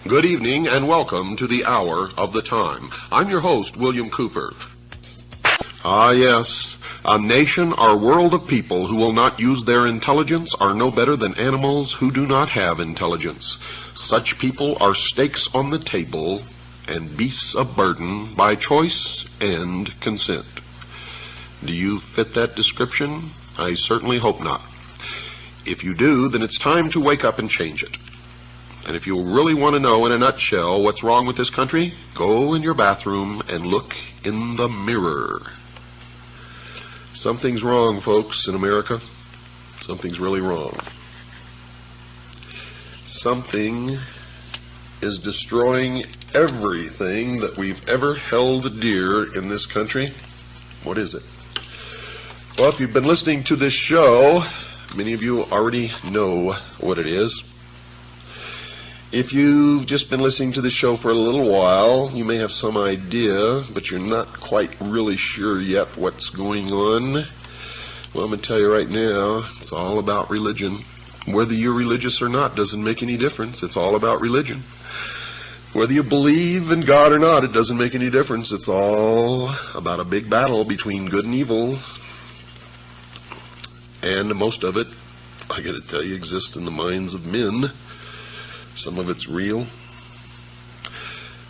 Good evening and welcome to the Hour of the Time. I'm your host, William Cooper. Ah, yes, a nation or world of people who will not use their intelligence are no better than animals who do not have intelligence. Such people are stakes on the table and beasts of burden by choice and consent. Do you fit that description? I certainly hope not. If you do, then it's time to wake up and change it. And if you really want to know in a nutshell what's wrong with this country, go in your bathroom and look in the mirror. Something's wrong, folks, in America. Something's really wrong. Something is destroying everything that we've ever held dear in this country. What is it? Well, if you've been listening to this show, many of you already know what it is. If you've just been listening to the show for a little while, you may have some idea, but you're not quite really sure yet what's going on. Well, I'm going to tell you right now, it's all about religion. Whether you're religious or not doesn't make any difference. It's all about religion. Whether you believe in God or not, it doesn't make any difference. It's all about a big battle between good and evil. And most of it, I got to tell you, exists in the minds of men. Some of it's real.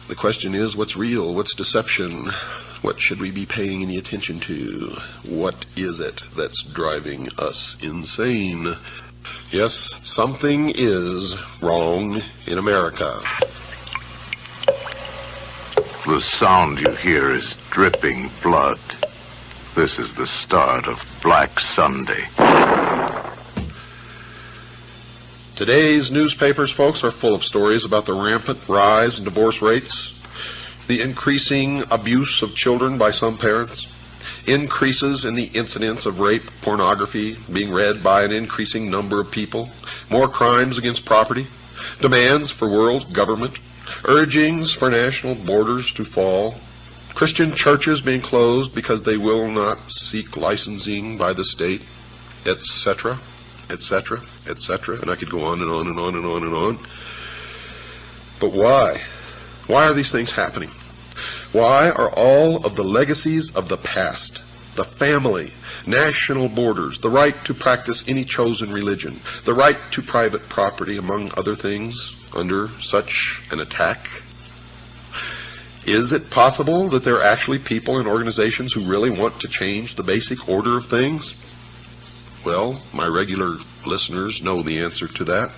The question is, what's real? What's deception? What should we be paying any attention to? What is it that's driving us insane? Yes, something is wrong in America. The sound you hear is dripping blood. This is the start of Black Sunday. Today's newspapers, folks, are full of stories about the rampant rise in divorce rates, the increasing abuse of children by some parents, increases in the incidence of rape pornography being read by an increasing number of people, more crimes against property, demands for world government, urgings for national borders to fall, Christian churches being closed because they will not seek licensing by the state, etc., etc., etc., and I could go on and on and on and on and on. But why? Why are these things happening? Why are all of the legacies of the past, the family, national borders, the right to practice any chosen religion, the right to private property, among other things, under such an attack? Is it possible that there are actually people and organizations who really want to change the basic order of things? Well, my regular listeners know the answer to that.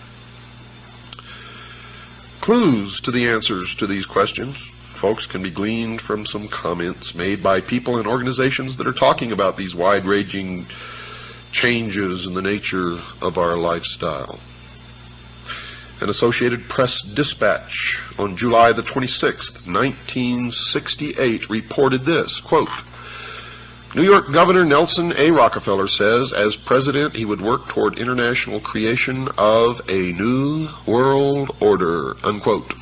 Clues to the answers to these questions, folks, can be gleaned from some comments made by people and organizations that are talking about these wide-ranging changes in the nature of our lifestyle. An Associated Press dispatch on July the 26th, 1968 reported this, quote, New York Governor Nelson A. Rockefeller says as president he would work toward international creation of a new world order, unquote.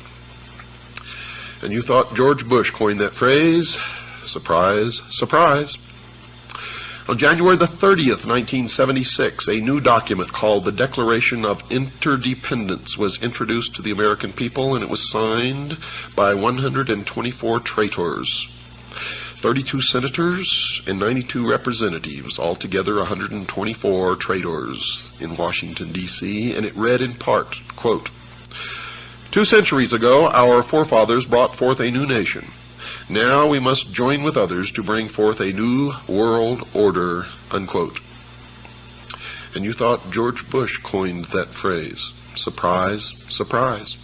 And you thought George Bush coined that phrase? Surprise, surprise. On January the 30th, 1976, a new document called the Declaration of Interdependence was introduced to the American people, and it was signed by 124 traitors. 32 senators and 92 representatives, altogether 124 traitors in Washington, D.C., and it read in part, quote, 2 centuries ago, our forefathers brought forth a new nation. Now we must join with others to bring forth a new world order, unquote. And you thought George Bush coined that phrase. Surprise, surprise.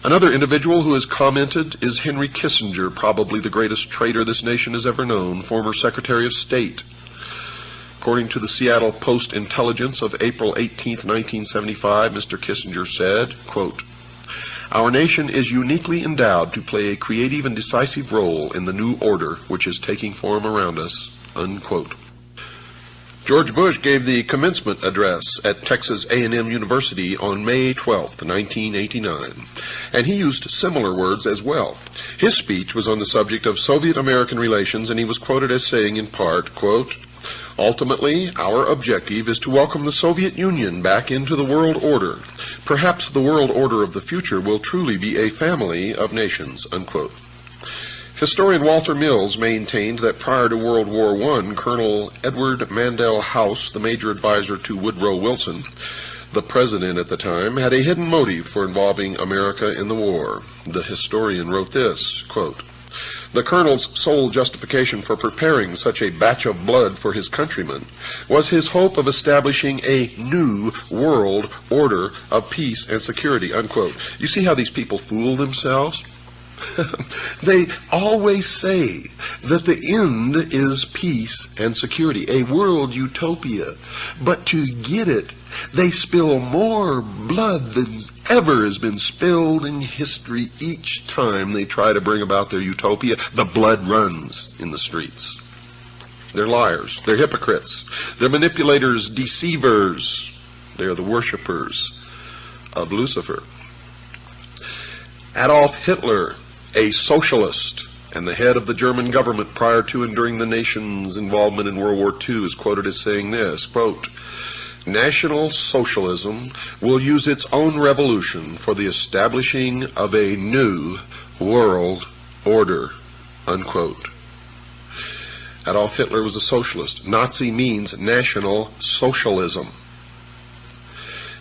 Another individual who has commented is Henry Kissinger, probably the greatest traitor this nation has ever known, former Secretary of State. According to the Seattle Post-Intelligence of April 18, 1975, Mr. Kissinger said, quote, "Our nation is uniquely endowed to play a creative and decisive role in the new order which is taking form around us," unquote. George Bush gave the commencement address at Texas A&M University on May 12, 1989, and he used similar words as well. His speech was on the subject of Soviet-American relations, and he was quoted as saying in part, quote, "Ultimately, our objective is to welcome the Soviet Union back into the world order. Perhaps the world order of the future will truly be a family of nations," unquote. Historian Walter Mills maintained that prior to World War I, Colonel Edward Mandell House, the major advisor to Woodrow Wilson, the president at the time, had a hidden motive for involving America in the war. The historian wrote this, quote, "The colonel's sole justification for preparing such a batch of blood for his countrymen was his hope of establishing a new world order of peace and security," unquote. You see how these people fool themselves? They always say that the end is peace and security, a world utopia. But to get it, they spill more blood than ever has been spilled in history. Each time they try to bring about their utopia, the blood runs in the streets. They're liars. They're hypocrites. They're manipulators, deceivers. They're the worshipers of Lucifer. Adolf Hitler, a socialist and the head of the German government prior to and during the nation's involvement in World War II, is quoted as saying this, quote, "National Socialism will use its own revolution for the establishing of a new world order," unquote. Adolf Hitler was a socialist. Nazi means National Socialism.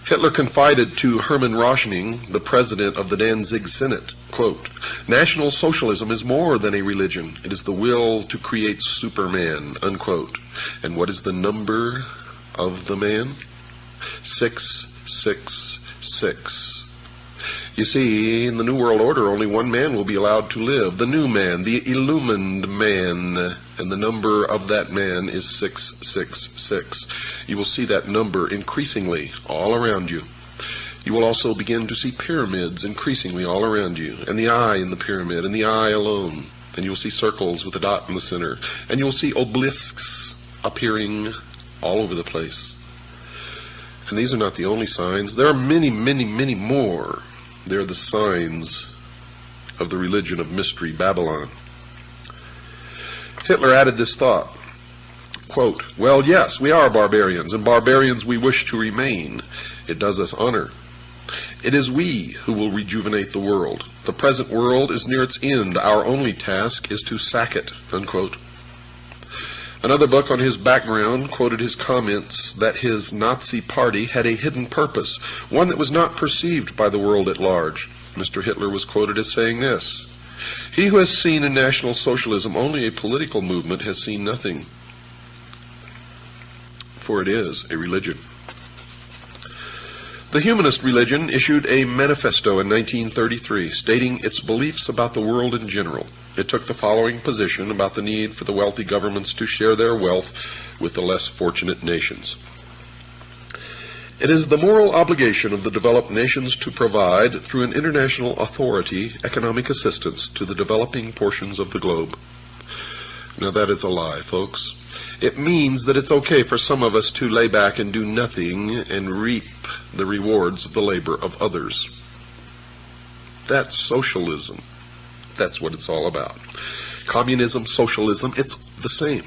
Hitler confided to Hermann Rauschning, the president of the Danzig Senate, quote, "National Socialism is more than a religion. It is the will to create Superman," unquote. And what is the number of the man? 666. You see, in the New World Order, only one man will be allowed to live, the new man, the illumined man, and the number of that man is 666. You will see that number increasingly all around you. You will also begin to see pyramids increasingly all around you, and the eye in the pyramid, and the eye alone, and you will see circles with a dot in the center, and you will see obelisks appearing all over the place. And these are not the only signs. There are many, many, many more. They're the signs of the religion of mystery, Babylon. Hitler added this thought, quote, "Well, yes, we are barbarians, and barbarians we wish to remain. It does us honor. It is we who will rejuvenate the world. The present world is near its end. Our only task is to sack it," unquote. Another book on his background quoted his comments that his Nazi party had a hidden purpose, one that was not perceived by the world at large. Mr. Hitler was quoted as saying this, "He who has seen in National Socialism only a political movement has seen nothing, for it is a religion." The humanist religion issued a manifesto in 1933 stating its beliefs about the world in general. It took the following position about the need for the wealthy governments to share their wealth with the less fortunate nations. It is the moral obligation of the developed nations to provide, through an international authority, economic assistance to the developing portions of the globe. Now that is a lie, folks. It means that it's okay for some of us to lay back and do nothing and reap the rewards of the labor of others. That's socialism. That's what it's all about. Communism, socialism, it's the same.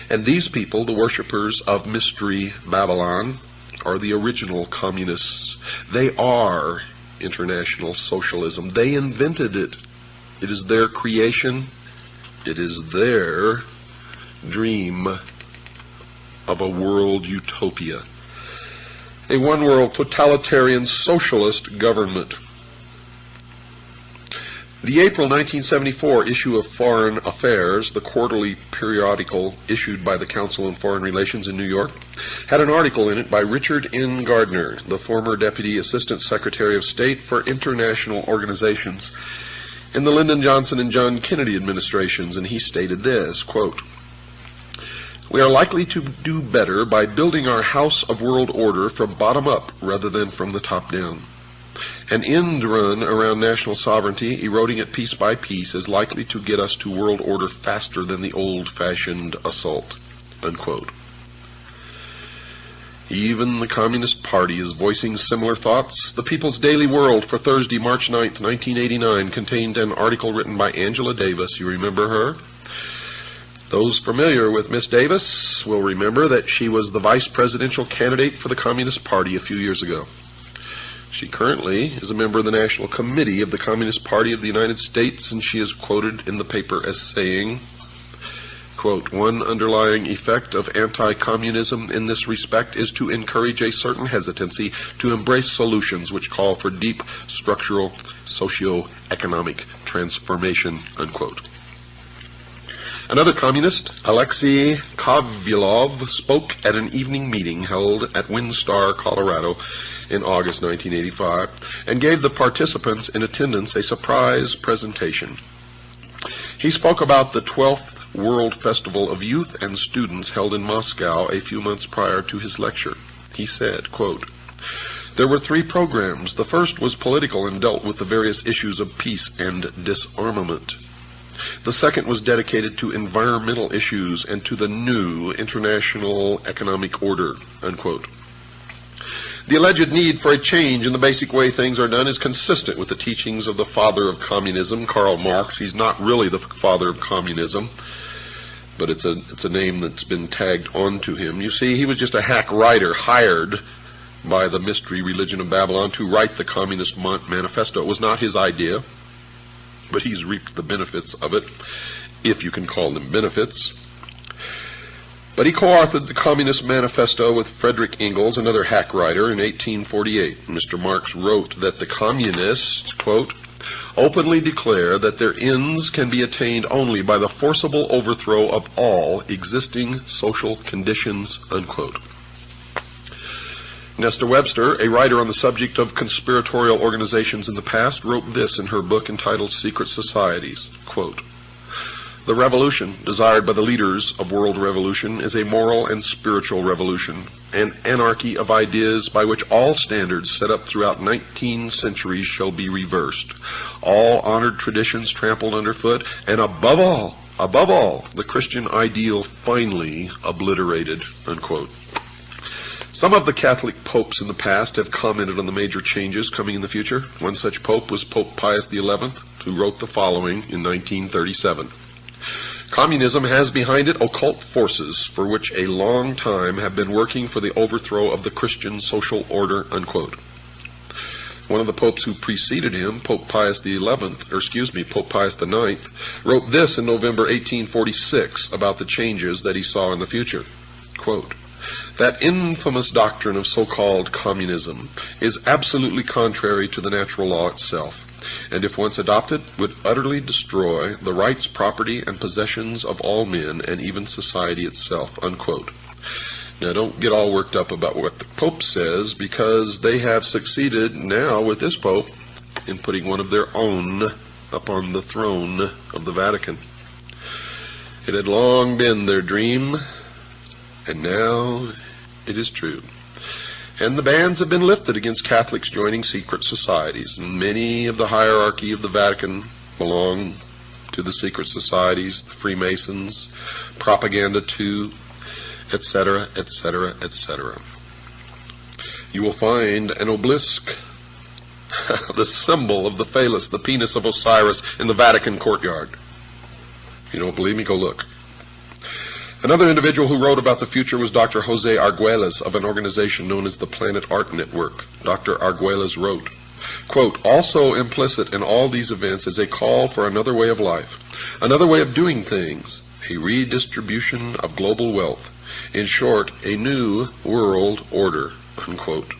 And these people, the worshippers of Mystery Babylon, are the original communists. They are international socialism. They invented it. It is their creation. It is their dream of a world utopia. A one-world totalitarian socialist government. The April 1974 issue of Foreign Affairs, the quarterly periodical issued by the Council on Foreign Relations in New York, had an article in it by Richard N. Gardner, the former Deputy Assistant Secretary of State for International Organizations in the Lyndon Johnson and John Kennedy administrations, and he stated this, quote, "We are likely to do better by building our house of world order from bottom up rather than from the top down. An end run around national sovereignty, eroding it piece by piece, is likely to get us to world order faster than the old-fashioned assault." Unquote. Even the Communist Party is voicing similar thoughts. The People's Daily World for Thursday, March 9th, 1989, contained an article written by Angela Davis. You remember her? Those familiar with Miss Davis will remember that she was the vice presidential candidate for the Communist Party a few years ago. She currently is a member of the National Committee of the Communist Party of the United States, and she is quoted in the paper as saying, quote, "One underlying effect of anti-communism in this respect is to encourage a certain hesitancy to embrace solutions which call for deep structural socio-economic transformation," unquote. Another communist, Alexei Kovylov, spoke at an evening meeting held at Windstar, Colorado in August 1985, and gave the participants in attendance a surprise presentation. He spoke about the 12th World Festival of Youth and Students held in Moscow a few months prior to his lecture. He said, quote, "There were 3 programs. The first was political and dealt with the various issues of peace and disarmament. The second was dedicated to environmental issues and to the new international economic order," unquote. The alleged need for a change in the basic way things are done is consistent with the teachings of the father of communism, Karl Marx. He's not really the father of communism, but it's a name that's been tagged onto him. You see, he was just a hack writer hired by the mystery religion of Babylon to write the Communist Manifesto. It was not his idea, but he's reaped the benefits of it, if you can call them benefits. But he co-authored the Communist Manifesto with Frederick Engels, another hack writer, in 1848. Mr. Marx wrote that the communists, quote, "openly declare that their ends can be attained only by the forcible overthrow of all existing social conditions," unquote. Nesta Webster, a writer on the subject of conspiratorial organizations in the past, wrote this in her book entitled Secret Societies, quote, "The revolution desired by the leaders of world revolution is a moral and spiritual revolution, an anarchy of ideas by which all standards set up throughout 19 centuries shall be reversed, all honored traditions trampled underfoot, and above all, the Christian ideal finally obliterated," unquote. Some of the Catholic popes in the past have commented on the major changes coming in the future. One such pope was Pope Pius XI, who wrote the following in 1937. "Communism has behind it occult forces for which a long time have been working for the overthrow of the Christian social order," unquote. One of the popes who preceded him, Pope Pius IX, wrote this in November 1846 about the changes that he saw in the future. Quote, "That infamous doctrine of so-called communism is absolutely contrary to the natural law itself, and if once adopted, would utterly destroy the rights, property, and possessions of all men, and even society itself," unquote. Now, don't get all worked up about what the Pope says, because they have succeeded now with this Pope in putting one of their own upon the throne of the Vatican. It had long been their dream, and now it is true. And the bans have been lifted against Catholics joining secret societies. And many of the hierarchy of the Vatican belong to the secret societies, the Freemasons, Propaganda 2, etc., etc., etc. You will find an obelisk, the symbol of the phallus, the penis of Osiris, in the Vatican courtyard. If you don't believe me, go look. Another individual who wrote about the future was Dr. Jose Arguelles of an organization known as the Planet Art Network. Dr. Arguelles wrote, quote, "Also implicit in all these events is a call for another way of life, another way of doing things, a redistribution of global wealth. In short, a new world order," unquote.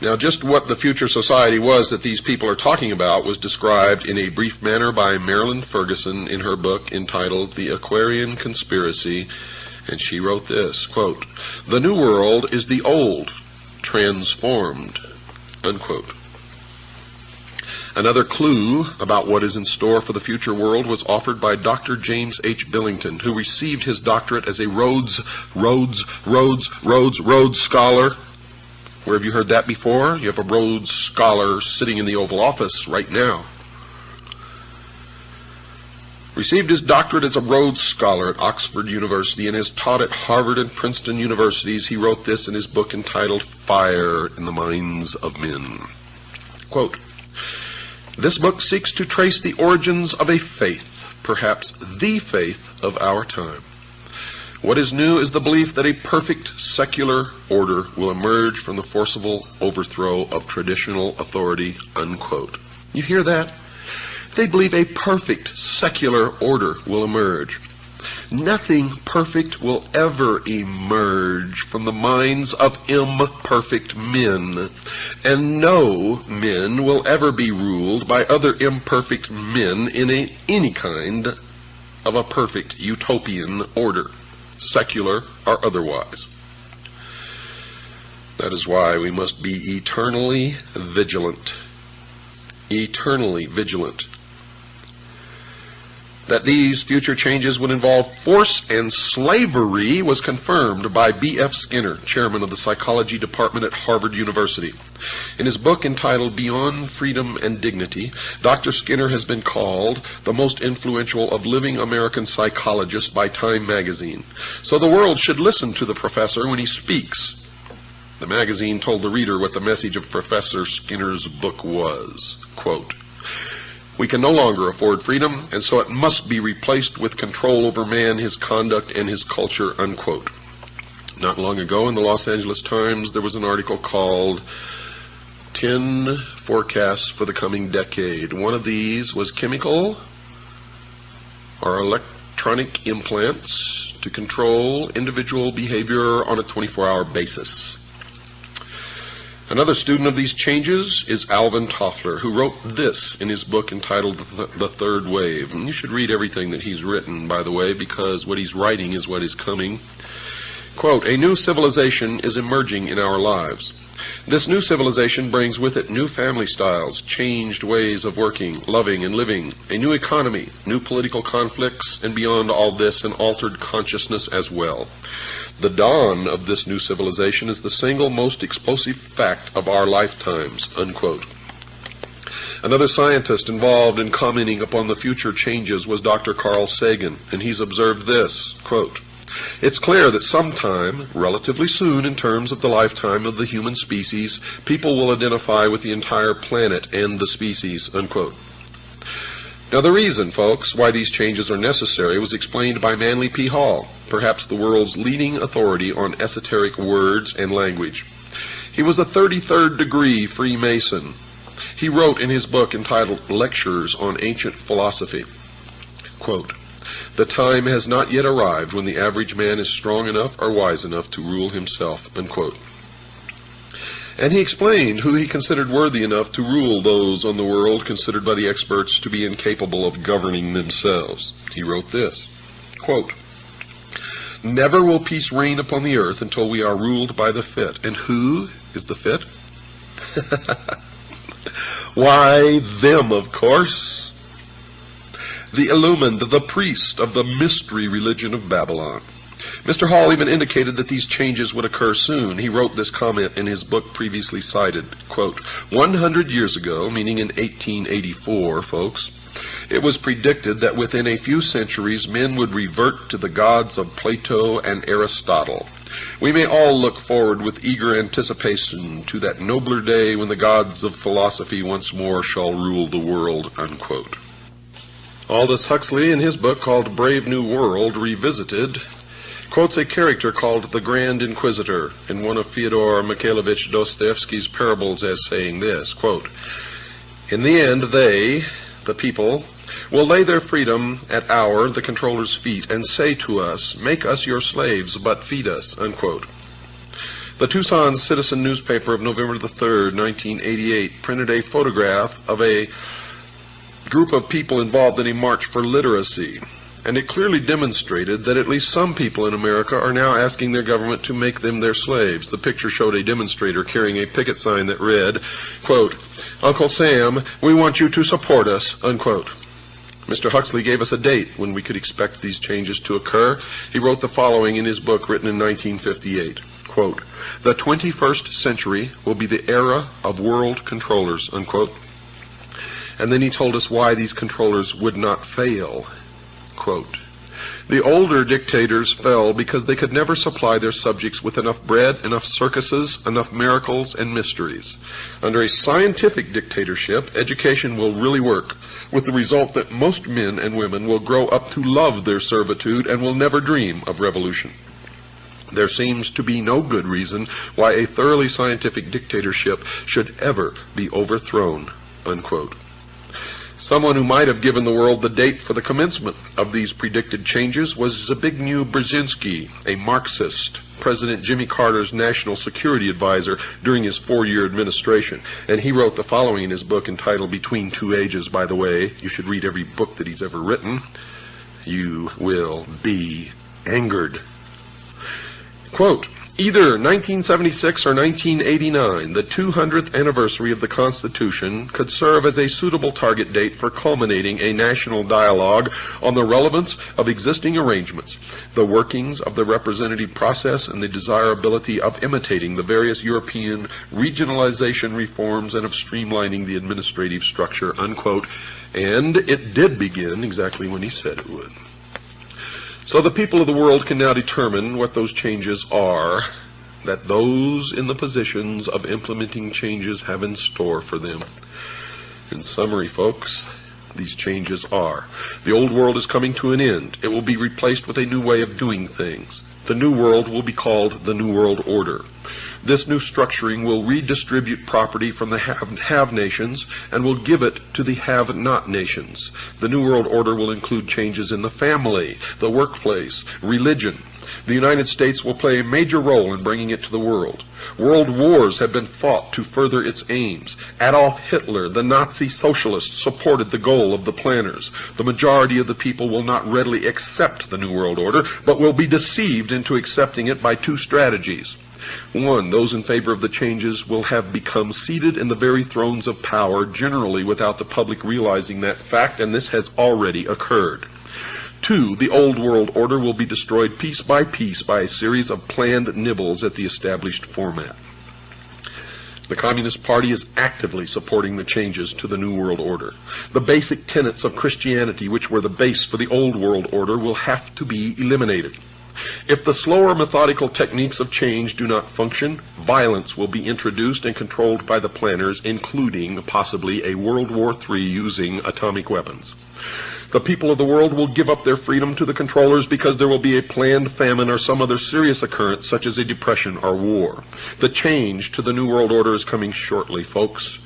Now, just what the future society was that these people are talking about was described in a brief manner by Marilyn Ferguson in her book entitled The Aquarian Conspiracy, and she wrote this, quote, "The New World is the old, transformed," unquote. Another clue about what is in store for the future world was offered by Dr. James H. Billington, who received his doctorate as a Rhodes Scholar. Where have you heard that before? You have a Rhodes Scholar sitting in the Oval Office right now. Received his doctorate as a Rhodes Scholar at Oxford University and has taught at Harvard and Princeton universities. He wrote this in his book entitled Fire in the Minds of Men. Quote, "This book seeks to trace the origins of a faith, perhaps the faith of our time. What is new is the belief that a perfect secular order will emerge from the forcible overthrow of traditional authority," unquote. You hear that? They believe a perfect secular order will emerge. Nothing perfect will ever emerge from the minds of imperfect men, and no men will ever be ruled by other imperfect men in any kind of a perfect utopian order, secular or otherwise. That is why we must be eternally vigilant. Eternally vigilant. That these future changes would involve force and slavery was confirmed by B.F. Skinner, chairman of the psychology department at Harvard University. In his book entitled Beyond Freedom and Dignity, Dr. Skinner has been called the most influential of living American psychologists by Time magazine. So the world should listen to the professor when he speaks. The magazine told the reader what the message of Professor Skinner's book was. Quote, "We can no longer afford freedom, and so it must be replaced with control over man, his conduct, and his culture," unquote. Not long ago in the Los Angeles Times, there was an article called 10 Forecasts for the Coming Decade. One of these was chemical or electronic implants to control individual behavior on a 24-hour basis. Another student of these changes is Alvin Toffler, who wrote this in his book entitled The Third Wave. And you should read everything that he's written, by the way, because what he's writing is what is coming. Quote, "A new civilization is emerging in our lives. This new civilization brings with it new family styles, changed ways of working, loving, and living, a new economy, new political conflicts, and beyond all this, an altered consciousness as well. The dawn of this new civilization is the single most explosive fact of our lifetimes," unquote. Another scientist involved in commenting upon the future changes was Dr. Carl Sagan, and he's observed this, quote, "It's clear that sometime, relatively soon in terms of the lifetime of the human species, people will identify with the entire planet and the species," unquote. Now the reason, folks, why these changes are necessary was explained by Manly P. Hall, perhaps the world's leading authority on esoteric words and language. He was a 33rd degree Freemason. He wrote in his book entitled Lectures on Ancient Philosophy, quote, "The time has not yet arrived when the average man is strong enough or wise enough to rule himself," unquote. And he explained who he considered worthy enough to rule those on the world considered by the experts to be incapable of governing themselves. He wrote this, quote, "Never will peace reign upon the earth until we are ruled by the fit." And who is the fit? Why, them, of course. The illumined, the priest of the mystery religion of Babylon. Mr. Hall even indicated that these changes would occur soon. He wrote this comment in his book previously cited, quote, 100 years ago, meaning in 1884, folks, it was predicted that within a few centuries men would revert to the gods of Plato and Aristotle. We may all look forward with eager anticipation to that nobler day when the gods of philosophy once more shall rule the world, unquote. Aldous Huxley, in his book called Brave New World Revisited, quotes a character called the Grand Inquisitor in one of Fyodor Mikhailovich Dostoevsky's parables as saying this, quote, "In the end they, the people, will lay their freedom at our, the controller's feet, and say to us, 'Make us your slaves, but feed us,'" unquote. The Tucson Citizen newspaper of November the 3rd, 1988, printed a photograph of a group of people involved in a march for literacy, and it clearly demonstrated that at least some people in America are now asking their government to make them their slaves. The picture showed a demonstrator carrying a picket sign that read, quote, "Uncle Sam, we want you to support us," unquote. Mr. Huxley gave us a date when we could expect these changes to occur. He wrote the following in his book written in 1958, quote, "The 21st century will be the era of world controllers," unquote. And then he told us why these controllers would not fail. Quote, "The older dictators fell because they could never supply their subjects with enough bread, enough circuses, enough miracles and mysteries. Under a scientific dictatorship, education will really work, with the result that most men and women will grow up to love their servitude and will never dream of revolution. There seems to be no good reason why a thoroughly scientific dictatorship should ever be overthrown," unquote. Someone who might have given the world the date for the commencement of these predicted changes was Zbigniew Brzezinski, a Marxist, President Jimmy Carter's national security advisor during his 4-year administration. And he wrote the following in his book entitled Between Two Ages, by the way. You should read every book that he's ever written. You will be angered. Quote, "Either 1976 or 1989, the 200th anniversary of the Constitution, could serve as a suitable target date for culminating a national dialogue on the relevance of existing arrangements, the workings of the representative process, and the desirability of imitating the various European regionalization reforms and of streamlining the administrative structure," unquote. And it did begin exactly when he said it would. So the people of the world can now determine what those changes are that those in the positions of implementing changes have in store for them. In summary, folks, these changes are: the old world is coming to an end. It will be replaced with a new way of doing things. The new world will be called the New World Order. This new structuring will redistribute property from the have nations and will give it to the have-not nations. The New World Order will include changes in the family, the workplace, religion. The United States will play a major role in bringing it to the world. World wars have been fought to further its aims. Adolf Hitler, the Nazi socialist, supported the goal of the planners. The majority of the people will not readily accept the New World Order, but will be deceived into accepting it by two strategies. One, those in favor of the changes will have become seated in the very thrones of power, generally without the public realizing that fact, and this has already occurred. Two, the old world order will be destroyed piece by a series of planned nibbles at the established format. The Communist Party is actively supporting the changes to the New World Order. The basic tenets of Christianity, which were the base for the old world order, will have to be eliminated. If the slower methodical techniques of change do not function, violence will be introduced and controlled by the planners, including possibly a World War III using atomic weapons. The people of the world will give up their freedom to the controllers because there will be a planned famine or some other serious occurrence, such as a depression or war. The change to the New World Order is coming shortly, folks,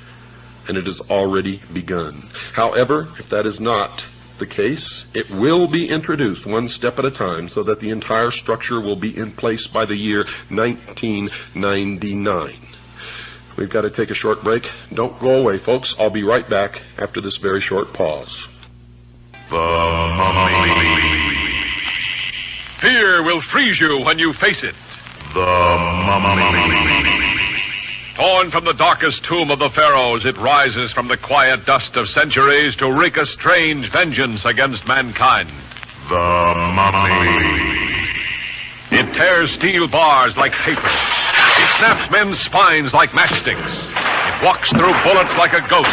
and it has already begun. However, if that is not the case, it will be introduced one step at a time so that the entire structure will be in place by the year 1999. We've got to take a short break. Don't go away, folks. I'll be right back after this very short pause. The Mummy. Fear will freeze you when you face it. The Mummy. Torn from the darkest tomb of the pharaohs, it rises from the quiet dust of centuries to wreak a strange vengeance against mankind. The Mummy. It tears steel bars like paper. It snaps men's spines like matchsticks. It walks through bullets like a ghost.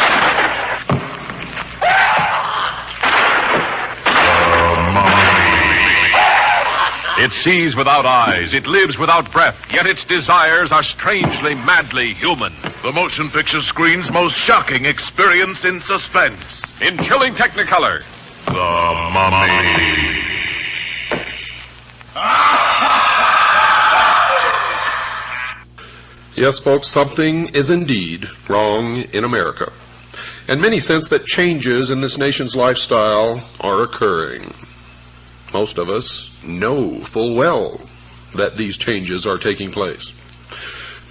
It sees without eyes, it lives without breath, yet its desires are strangely, madly human. The motion picture screen's most shocking experience in suspense. In chilling Technicolor. The Mummy. Yes, folks, something is indeed wrong in America. And many sense that changes in this nation's lifestyle are occurring. Most of us know full well that these changes are taking place.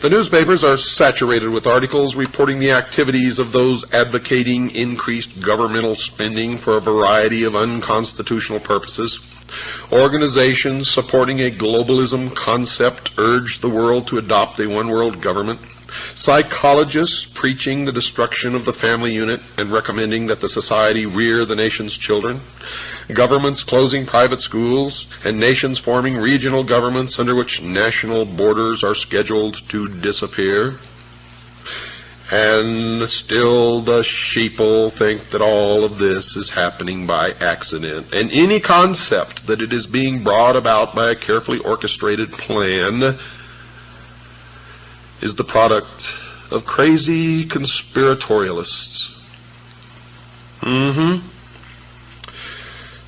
The newspapers are saturated with articles reporting the activities of those advocating increased governmental spending for a variety of unconstitutional purposes. Organizations supporting a globalism concept urge the world to adopt a one-world government. Psychologists preaching the destruction of the family unit and recommending that the society rear the nation's children. Governments closing private schools, and nations forming regional governments under which national borders are scheduled to disappear. And still the sheeple think that all of this is happening by accident, and any concept that it is being brought about by a carefully orchestrated plan is the product of crazy conspiratorialists.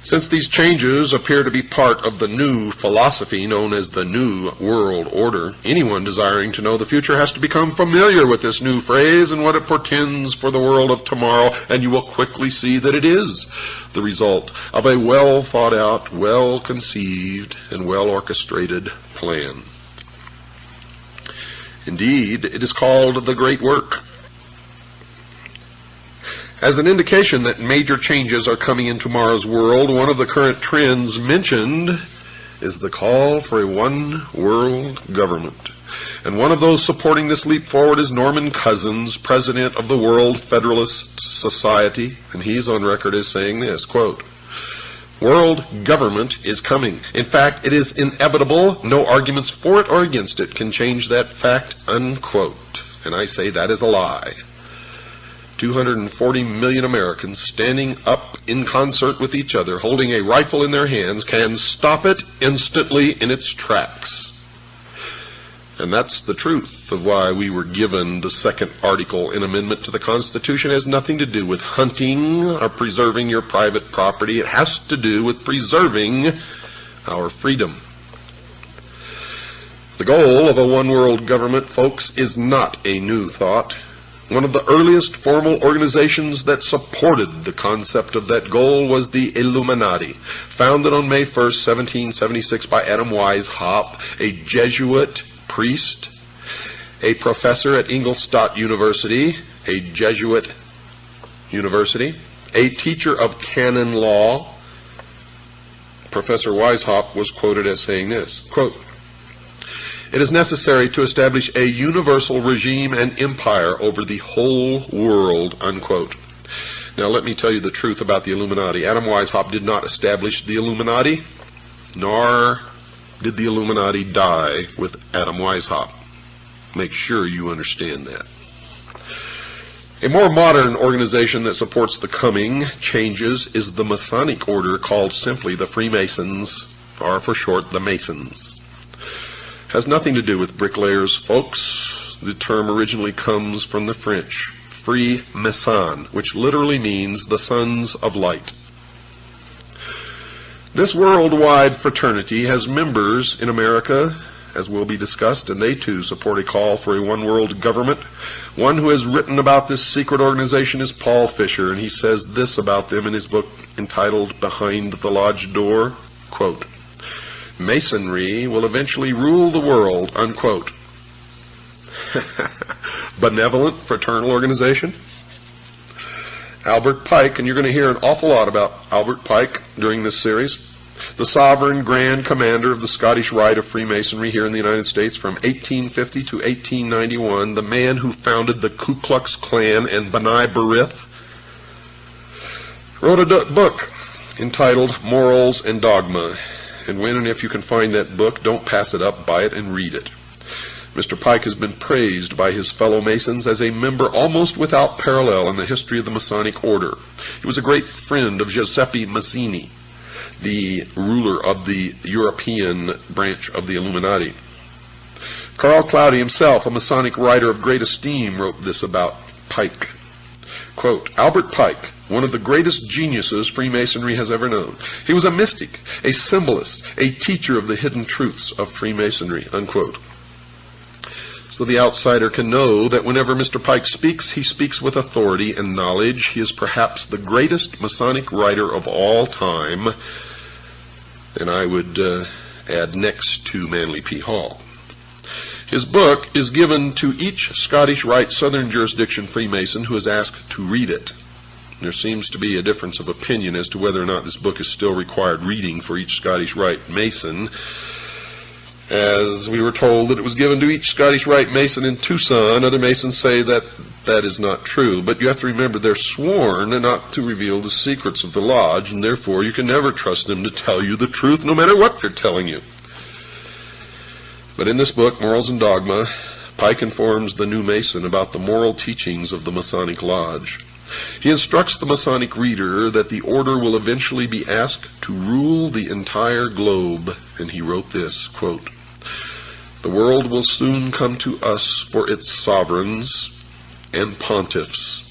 Since these changes appear to be part of the new philosophy known as the New World Order, anyone desiring to know the future has to become familiar with this new phrase and what it portends for the world of tomorrow, and you will quickly see that it is the result of a well thought out, well conceived, and well orchestrated plan. Indeed, it is called the Great Work. As an indication that major changes are coming in tomorrow's world, one of the current trends mentioned is the call for a one-world government. And one of those supporting this leap forward is Norman Cousins, president of the World Federalist Society, and he's on record as saying this, quote, "World government is coming. In fact, it is inevitable. No arguments for it or against it can change that fact," unquote. And I say that is a lie. 240 million Americans standing up in concert with each other, holding a rifle in their hands, can stop it instantly in its tracks. And that's the truth of why we were given the second article in amendment to the Constitution. It has nothing to do with hunting or preserving your private property. It has to do with preserving our freedom. The goal of a one-world government, folks, is not a new thought. One of the earliest formal organizations that supported the concept of that goal was the Illuminati, founded on May 1st, 1776 by Adam Weishaupt, a Jesuit priest, a professor at Ingolstadt University, a Jesuit university, a teacher of canon law. Professor Weishaupt was quoted as saying this, quote, "It is necessary to establish a universal regime and empire over the whole world," unquote. Now let me tell you the truth about the Illuminati. Adam Weishaupt did not establish the Illuminati, nor did the Illuminati die with Adam Weishaupt. Make sure you understand that. A more modern organization that supports the coming changes is the Masonic order, called simply the Freemasons, or for short, the Masons. Has nothing to do with bricklayers, folks. The term originally comes from the French, Freemason, which literally means the sons of light. This worldwide fraternity has members in America, as will be discussed, and they too support a call for a one-world government. One who has written about this secret organization is Paul Fisher, and he says this about them in his book entitled Behind the Lodge Door, quote, "Masonry will eventually rule the world," unquote. Benevolent fraternal organization? Albert Pike, and you're going to hear an awful lot about Albert Pike during this series, the sovereign grand commander of the Scottish Rite of Freemasonry here in the United States from 1850 to 1891, the man who founded the Ku Klux Klan and B'nai B'rith, wrote a book entitled Morals and Dogma. And when and if you can find that book, don't pass it up, buy it and read it. Mr. Pike has been praised by his fellow Masons as a member almost without parallel in the history of the Masonic order. He was a great friend of Giuseppe Mazzini, the ruler of the European branch of the Illuminati. Carl Cloudy himself, a Masonic writer of great esteem, wrote this about Pike. Quote, "Albert Pike, one of the greatest geniuses Freemasonry has ever known. He was a mystic, a symbolist, a teacher of the hidden truths of Freemasonry," unquote. So the outsider can know that whenever Mr. Pike speaks, he speaks with authority and knowledge. He is perhaps the greatest Masonic writer of all time, and I would add next to Manly P. Hall. His book is given to each Scottish Rite Southern Jurisdiction Freemason who is asked to read it. There seems to be a difference of opinion as to whether or not this book is still required reading for each Scottish Rite Mason, as we were told that it was given to each Scottish Rite Mason in Tucson. Other Masons say that that is not true, but you have to remember they're sworn not to reveal the secrets of the lodge, and therefore you can never trust them to tell you the truth no matter what they're telling you. But in this book, Morals and Dogma, Pike informs the new Mason about the moral teachings of the Masonic Lodge. He instructs the Masonic reader that the order will eventually be asked to rule the entire globe, and he wrote this, quote, "The world will soon come to us for its sovereigns and pontiffs.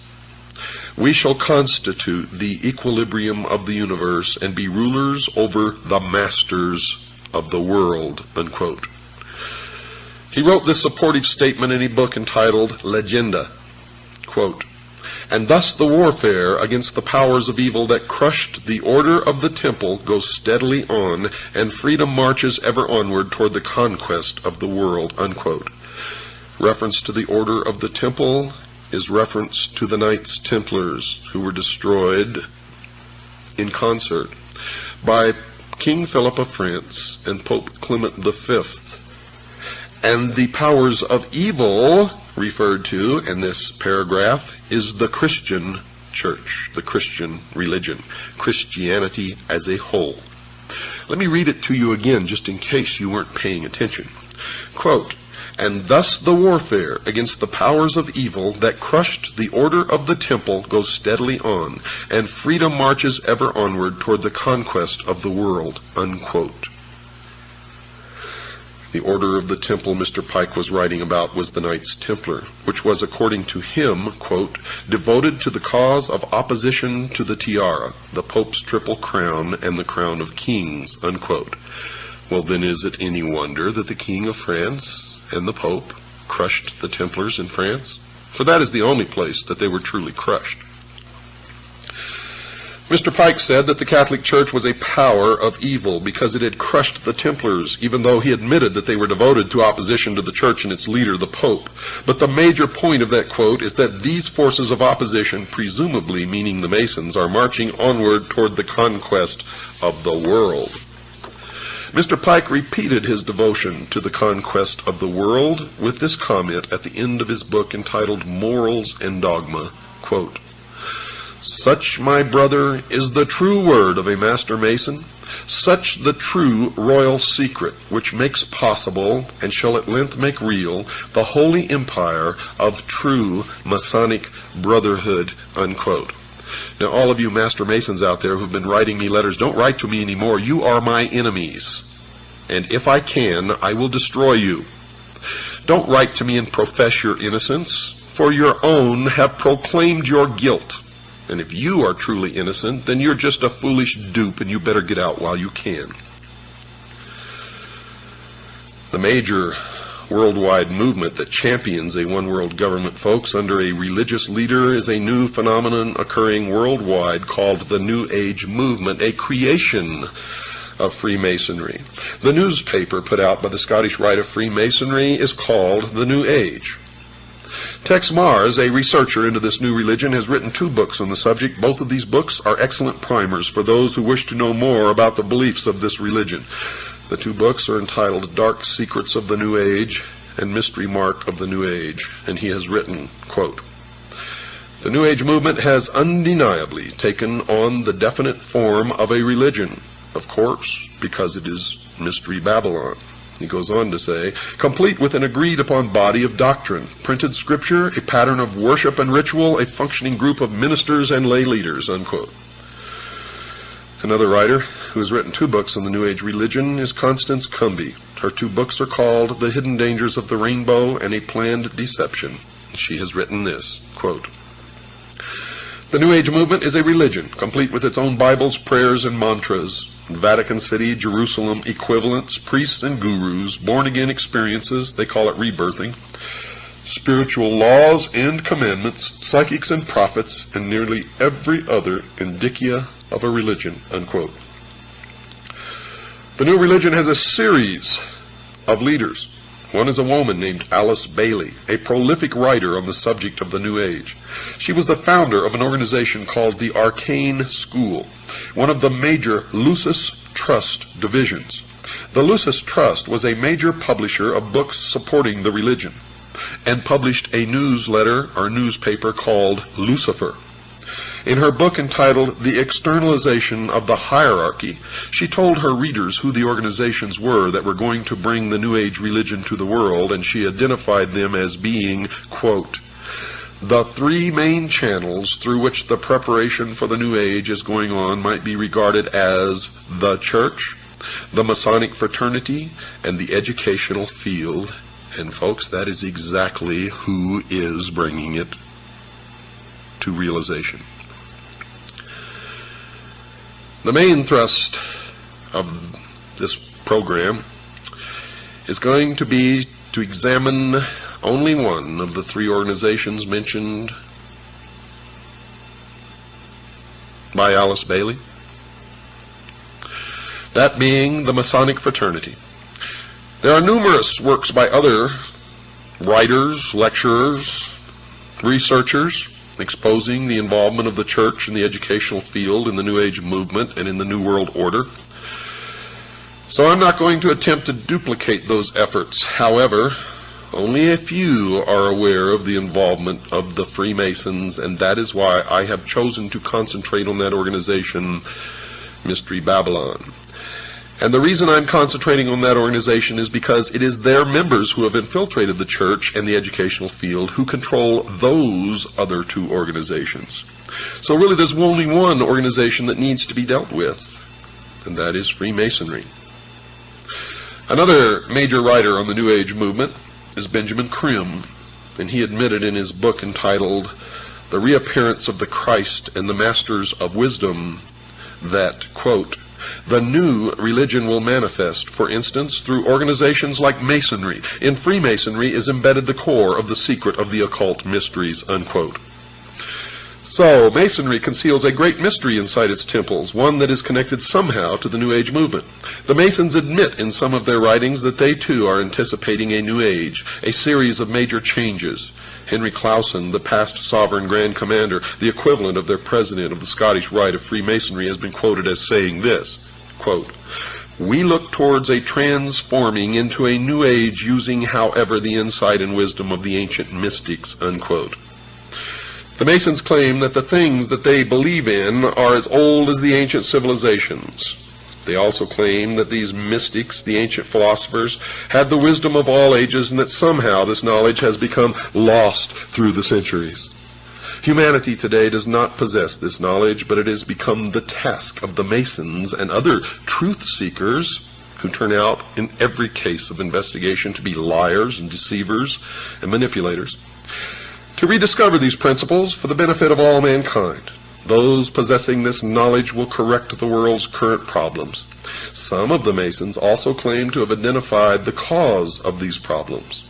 We shall constitute the equilibrium of the universe and be rulers over the masters of the world," unquote. He wrote this supportive statement in a book entitled Legenda, quote, "And thus the warfare against the powers of evil that crushed the order of the temple goes steadily on, and freedom marches ever onward toward the conquest of the world," unquote. Reference to the order of the temple is reference to the Knights Templars, who were destroyed in concert by King Philip of France and Pope Clement V. And the powers of evil referred to in this paragraph is the Christian church, the Christian religion, Christianity as a whole. Let me read it to you again, just in case you weren't paying attention. Quote, "And thus the warfare against the powers of evil that crushed the order of the temple goes steadily on, and freedom marches ever onward toward the conquest of the world," unquote. The order of the temple Mr. Pike was writing about was the Knights Templar, which was, according to him, quote, "devoted to the cause of opposition to the tiara, the Pope's triple crown, and the crown of kings," unquote. Well, then is it any wonder that the King of France and the Pope crushed the Templars in France? For that is the only place that they were truly crushed. Mr. Pike said that the Catholic Church was a power of evil because it had crushed the Templars, even though he admitted that they were devoted to opposition to the Church and its leader, the Pope. But the major point of that quote is that these forces of opposition, presumably meaning the Masons, are marching onward toward the conquest of the world. Mr. Pike repeated his devotion to the conquest of the world with this comment at the end of his book entitled Morals and Dogma, quote, "Such, my brother, is the true word of a Master Mason, such the true royal secret which makes possible, and shall at length make real, the holy empire of true Masonic brotherhood," unquote. Now, all of you Master Masons out there who've been writing me letters, don't write to me anymore. You are my enemies, and if I can, I will destroy you. Don't write to me and profess your innocence, for your own have proclaimed your guilt. And if you are truly innocent, then you're just a foolish dupe, and you better get out while you can. The major worldwide movement that champions a one-world government, folks, under a religious leader is a new phenomenon occurring worldwide called the New Age movement, a creation of Freemasonry. The newspaper put out by the Scottish Rite of Freemasonry is called The New Age. Tex Mars, a researcher into this new religion, has written 2 books on the subject. Both of these books are excellent primers for those who wish to know more about the beliefs of this religion. The 2 books are entitled Dark Secrets of the New Age and Mystery Mark of the New Age, and he has written, quote, "The New Age movement has undeniably taken on the definite form of a religion, of course, because it is Mystery Babylon." He goes on to say, "complete with an agreed-upon body of doctrine, printed scripture, a pattern of worship and ritual, a functioning group of ministers and lay leaders," unquote. Another writer who has written 2 books on the New Age religion is Constance Cumby. Her 2 books are called The Hidden Dangers of the Rainbow and A Planned Deception. She has written this, quote, "The New Age movement is a religion, complete with its own Bibles, prayers, and mantras, Vatican City, Jerusalem equivalents, priests and gurus, born-again experiences, they call it rebirthing, spiritual laws and commandments, psychics and prophets, and nearly every other indicia of a religion," unquote. The new religion has a series of leaders One is a woman named Alice Bailey, a prolific writer on the subject of the New Age. She was the founder of an organization called the Arcane School, one of the major Lucis Trust divisions. The Lucis Trust was a major publisher of books supporting the religion, and published a newsletter or newspaper called Lucifer. In her book entitled The Externalization of the Hierarchy, she told her readers who the organizations were that were going to bring the New Age religion to the world, and she identified them as being, quote, the three main channels through which the preparation for the New Age is going on might be regarded as the Church, the Masonic fraternity, and the educational field. And folks, that is exactly who is bringing it to realization. The main thrust of this program is going to be to examine only one of the three organizations mentioned by Alice Bailey, that being the Masonic fraternity. There are numerous works by other writers, lecturers, researchers exposing the involvement of the church in the educational field in the New Age movement and in the New World Order. So I'm not going to attempt to duplicate those efforts. However, only a few are aware of the involvement of the Freemasons, and that is why I have chosen to concentrate on that organization, Mystery Babylon. And the reason I'm concentrating on that organization is because it is their members who have infiltrated the church and the educational field who control those other two organizations. So really there's only one organization that needs to be dealt with, and that is Freemasonry. Another major writer on the New Age movement is Benjamin Krim, and he admitted in his book entitled The Reappearance of the Christ and the Masters of Wisdom that, quote, the new religion will manifest, for instance, through organizations like Masonry. In Freemasonry is embedded the core of the secret of the occult mysteries, unquote. So, Masonry conceals a great mystery inside its temples, one that is connected somehow to the New Age movement. The Masons admit in some of their writings that they too are anticipating a New Age, a series of major changes. Henry Clausen, the past sovereign grand commander, the equivalent of their president of the Scottish Rite of Freemasonry, has been quoted as saying this, quote, we look towards a transforming into a new age using, however, the insight and wisdom of the ancient mystics, unquote. The Masons claim that the things that they believe in are as old as the ancient civilizations. They also claim that these mystics, the ancient philosophers, had the wisdom of all ages and that somehow this knowledge has become lost through the centuries. Humanity today does not possess this knowledge, but it has become the task of the Masons and other truth seekers who turn out in every case of investigation to be liars and deceivers and manipulators, to rediscover these principles for the benefit of all mankind. Those possessing this knowledge will correct the world's current problems. Some of the Masons also claim to have identified the cause of these problems.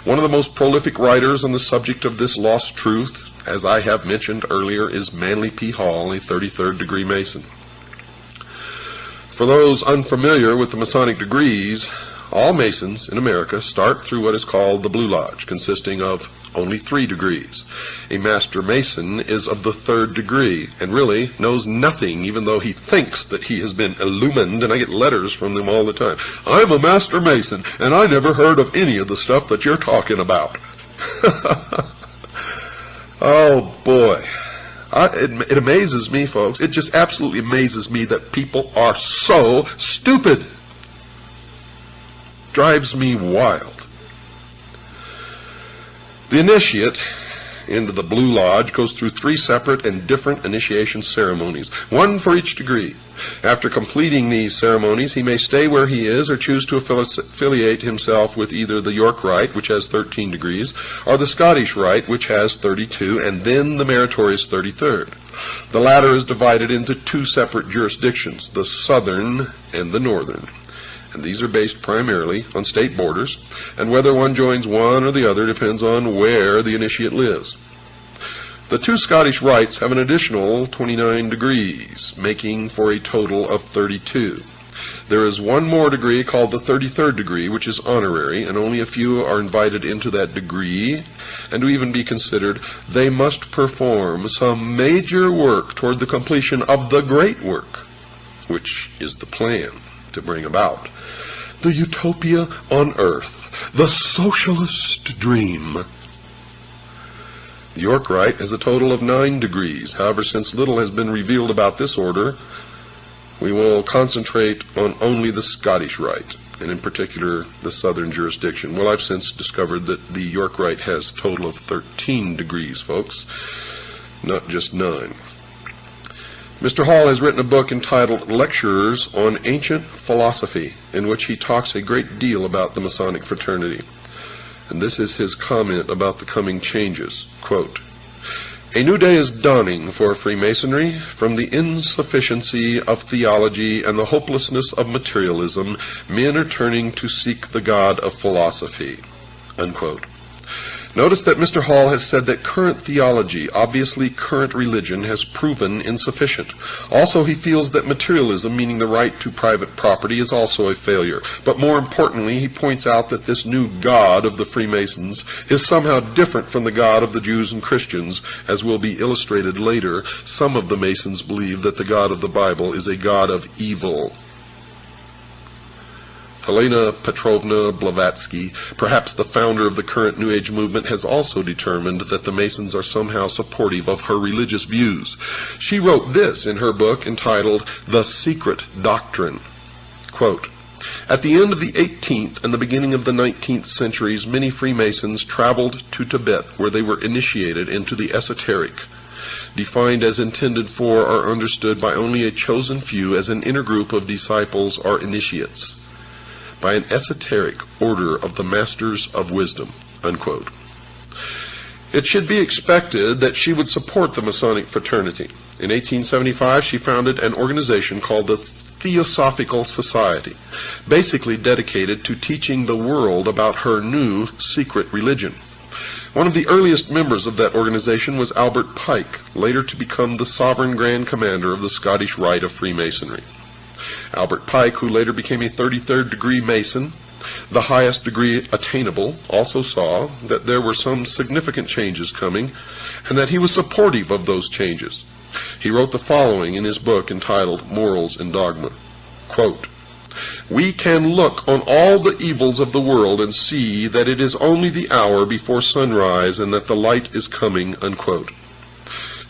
One of the most prolific writers on the subject of this lost truth, as I have mentioned earlier, is Manly P. Hall, a 33rd degree Mason. For those unfamiliar with the Masonic degrees, all Masons in America start through what is called the Blue Lodge, consisting of only 3 degrees. A Master Mason is of the 3rd degree and really knows nothing, even though he thinks that he has been illumined, and I get letters from them all the time. I'm a Master Mason, and I never heard of any of the stuff that you're talking about. Oh, boy. It amazes me, folks. It just absolutely amazes me that people are so stupid. Drives me wild. The initiate into the Blue Lodge goes through 3 separate and different initiation ceremonies, one for each degree. After completing these ceremonies, he may stay where he is or choose to affiliate himself with either the York Rite, which has 13 degrees, or the Scottish Rite, which has 32, and then the meritorious 33rd. The latter is divided into 2 separate jurisdictions, the Southern and the Northern. And these are based primarily on state borders, and whether one joins one or the other depends on where the initiate lives. The 2 Scottish rites have an additional 29 degrees, making for a total of 32. There is one more degree called the 33rd degree, which is honorary, and only a few are invited into that degree. And to even be considered, they must perform some major work toward the completion of the great work, which is the plan to bring about the utopia on earth, the socialist dream. The York Rite has a total of 9 degrees. However, since little has been revealed about this order, we will concentrate on only the Scottish Rite, and in particular the southern jurisdiction. Well, I've since discovered that the York Rite has a total of 13 degrees, folks, not just 9. Mr. Hall has written a book entitled Lectures on Ancient Philosophy, in which he talks a great deal about the Masonic fraternity. And this is his comment about the coming changes. Quote, "A new day is dawning for Freemasonry. From the insufficiency of theology and the hopelessness of materialism, men are turning to seek the God of philosophy." Unquote. Notice that Mr. Hall has said that current theology, obviously current religion, has proven insufficient. Also, he feels that materialism, meaning the right to private property, is also a failure. But more importantly, he points out that this new God of the Freemasons is somehow different from the God of the Jews and Christians. As will be illustrated later, some of the Masons believe that the God of the Bible is a God of evil. Helena Petrovna Blavatsky, perhaps the founder of the current New Age movement, has also determined that the Masons are somehow supportive of her religious views. She wrote this in her book entitled The Secret Doctrine. Quote, "At the end of the 18th and the beginning of the 19th centuries, many Freemasons traveled to Tibet, where they were initiated into the esoteric, defined as intended for or understood by only a chosen few as an inner group of disciples or initiates, by an esoteric order of the Masters of Wisdom." Unquote. It should be expected that she would support the Masonic fraternity. In 1875, she founded an organization called the Theosophical Society, basically dedicated to teaching the world about her new secret religion. One of the earliest members of that organization was Albert Pike, later to become the Sovereign Grand Commander of the Scottish Rite of Freemasonry. Albert Pike, who later became a 33rd degree Mason, the highest degree attainable, also saw that there were some significant changes coming and that he was supportive of those changes. He wrote the following in his book entitled Morals and Dogma. Quote, "We can look on all the evils of the world and see that it is only the hour before sunrise and that the light is coming." Unquote.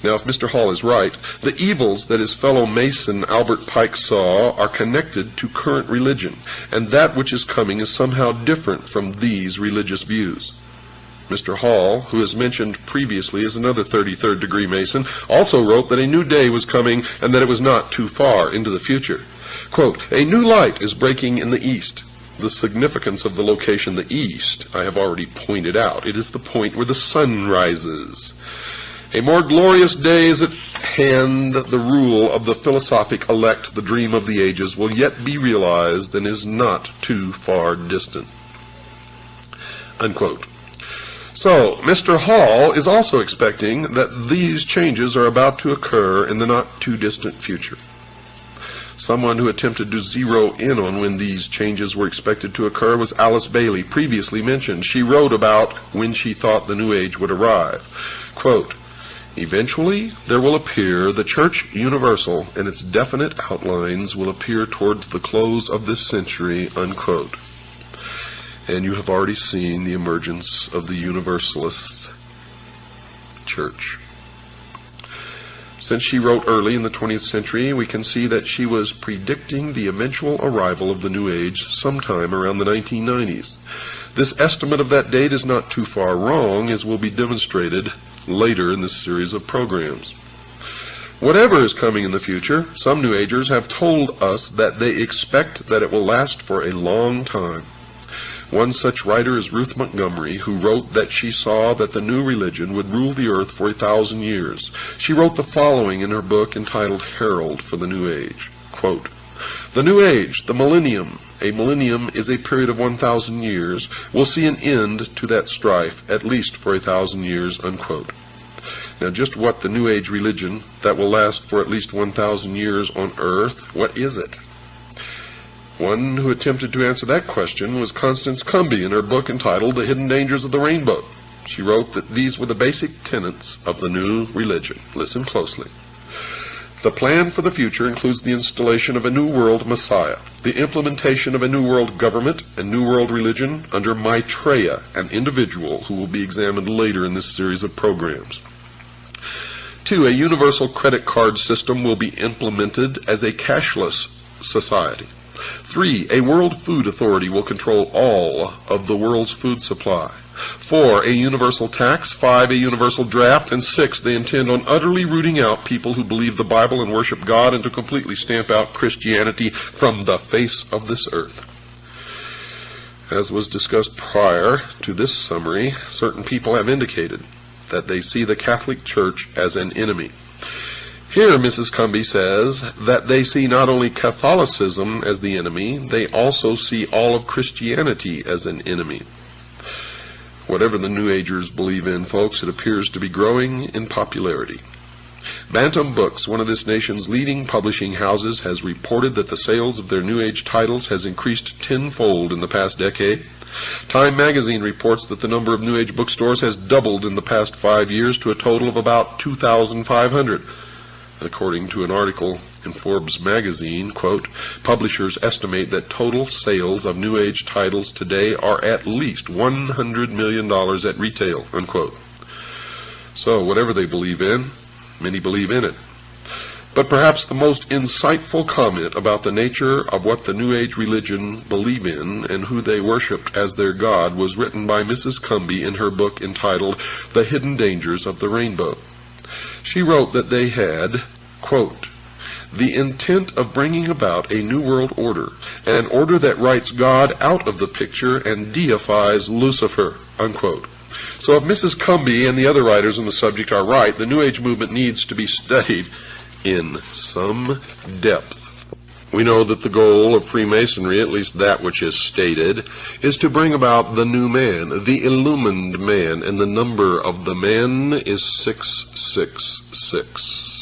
Now, if Mr. Hall is right, the evils that his fellow Mason Albert Pike saw are connected to current religion, and that which is coming is somehow different from these religious views. Mr. Hall, who is mentioned previously as another 33rd degree Mason, also wrote that a new day was coming and that it was not too far into the future. Quote, "A new light is breaking in the east." The significance of the location, the east, I have already pointed out. It is the point where the sun rises. "A more glorious day is at hand. The rule of the philosophic elect, the dream of the ages, will yet be realized and is not too far distant." Unquote. So, Mr. Hall is also expecting that these changes are about to occur in the not too distant future. Someone who attempted to zero in on when these changes were expected to occur was Alice Bailey, previously mentioned. She wrote about when she thought the New Age would arrive. Quote, "Eventually there will appear the Church Universal, and its definite outlines will appear towards the close of this century." Unquote. And you have already seen the emergence of the Universalist Church. Since she wrote early in the 20th century, we can see that she was predicting the eventual arrival of the New Age sometime around the 1990s. This estimate of that date is not too far wrong, as will be demonstrated later in this series of programs. Whatever is coming in the future, some New Agers have told us that they expect that it will last for a long time. One such writer is Ruth Montgomery, who wrote that she saw that the new religion would rule the earth for 1,000 years. She wrote the following in her book entitled Herald for the New Age. Quote, "The New Age, the millennium, a millennium is a period of 1,000 years, will see an end to that strife, at least for 1,000 years." Unquote. Now, just what the New Age religion that will last for at least 1,000 years on earth, what is it? One who attempted to answer that question was Constance Cumby in her book entitled The Hidden Dangers of the Rainbow. She wrote that these were the basic tenets of the new religion. Listen closely. The plan for the future includes the installation of a New World Messiah, the implementation of a New World government and New World religion under Maitreya, an individual who will be examined later in this series of programs. 2. A universal credit card system will be implemented as a cashless society. 3. A World Food Authority will control all of the world's food supply. 4. A universal tax. 5. A universal draft. And 6. They intend on utterly rooting out people who believe the Bible and worship God, and to completely stamp out Christianity from the face of this earth. As was discussed prior to this summary, certain people have indicated that they see the Catholic Church as an enemy. Here, Mrs. Cumby says that they see not only Catholicism as the enemy, they also see all of Christianity as an enemy. Whatever the New Agers believe in, folks, it appears to be growing in popularity. Bantam Books, one of this nation's leading publishing houses, has reported that the sales of their New Age titles has increased tenfold in the past decade. Time magazine reports that the number of New Age bookstores has doubled in the past 5 years to a total of about 2,500. According to an article in Forbes magazine, quote, publishers estimate that total sales of New Age titles today are at least $100 million at retail, unquote. So whatever they believe in, many believe in it. But perhaps the most insightful comment about the nature of what the New Age religion believe in and who they worshipped as their God was written by Mrs. Cumby in her book entitled The Hidden Dangers of the Rainbow. She wrote that they had, quote, the intent of bringing about a new world order, an order that writes God out of the picture and deifies Lucifer, unquote. So if Mrs. Cumby and the other writers on the subject are right, the New Age movement needs to be studied in some depth. We know that the goal of Freemasonry, at least that which is stated, is to bring about the new man, the illumined man, and the number of the man is 666.